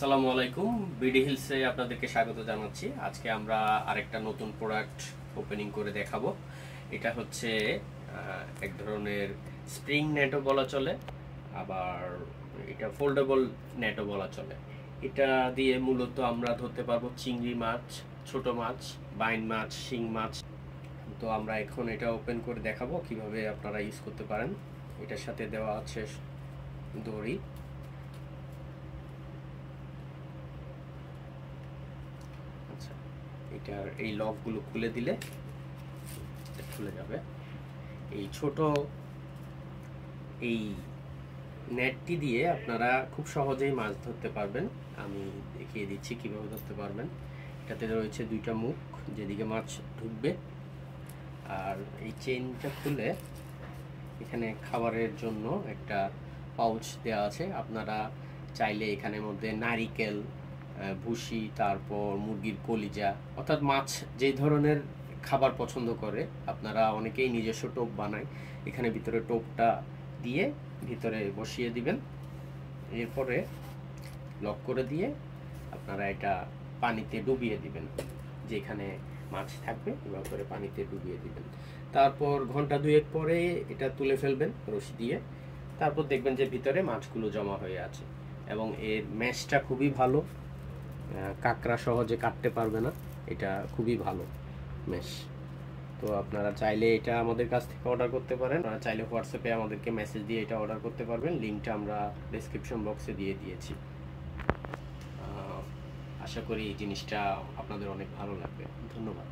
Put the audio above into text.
আসসালামু আলাইকুম। বিডি হিলসে আপনাদেরকে স্বাগত জানাচ্ছি। আজকে আমরা আরেকটা নতুন প্রোডাক্ট ওপেনিং করে দেখাবো। এটা হচ্ছে এক ধরনের স্প্রিং নেটও বলা চলে, আবার এটা ফোল্ডেবল নেটও বলা চলে। এটা দিয়ে মূলত আমরা ধরতে পারবো চিংড়ি মাছ, ছোট মাছ, বাইন মাছ, শিং মাছ। তো আমরা এখন এটা ওপেন করে দেখাবো কিভাবে আপনারা ইউজ করতে পারেন। এটার সাথে দেওয়া আছে দড়ি। এটার এই লকগুলো খুলে দিলে খুলে যাবে। এই ছোট এই নেটটি দিয়ে আপনারা খুব সহজেই মাছ ধরতে পারবেন। আমি দেখিয়ে দিচ্ছি কিভাবে ধরতে পারবেন। এটাতে রয়েছে দুইটা মুখ, যেদিকে মাছ ঢুকবে। আর এই চেইনটা খুলে এখানে খাবারের জন্য একটা পাউচ দেওয়া আছে। আপনারা চাইলে এখানের মধ্যে নারিকেল, ভুসি, তারপর মুরগির কলিজা, অর্থাৎ মাছ যে ধরনের খাবার পছন্দ করে, আপনারা অনেকেই নিজস্ব টোপ বানায়, এখানে ভিতরে টোপটা দিয়ে ভিতরে বসিয়ে দিবেন। এরপরে লক করে দিয়ে আপনারা এটা পানিতে ডুবিয়ে দিবেন। যেখানে মাছ থাকবে এবার করে পানিতে ডুবিয়ে দিবেন। তারপর ঘন্টা দুয়েক পরে এটা তুলে ফেলবেন রশি দিয়ে। তারপর দেখবেন যে ভিতরে মাছগুলো জমা হয়ে আছে। এবং এর ম্যাশটা খুবই ভালো, কাঁকড়া সহজে কাটতে পারবে না। এটা খুবই ভালো ম্যাশ। তো আপনারা চাইলে এটা আমাদের কাছ থেকে অর্ডার করতে পারেন। আপনারা চাইলে হোয়াটসঅ্যাপে আমাদেরকে মেসেজ দিয়ে এটা অর্ডার করতে পারবেন। লিঙ্কটা আমরা ডেসক্রিপশন বক্সে দিয়ে দিয়েছি। আশা করি এই জিনিসটা আপনাদের অনেক ভালো লাগবে। ধন্যবাদ।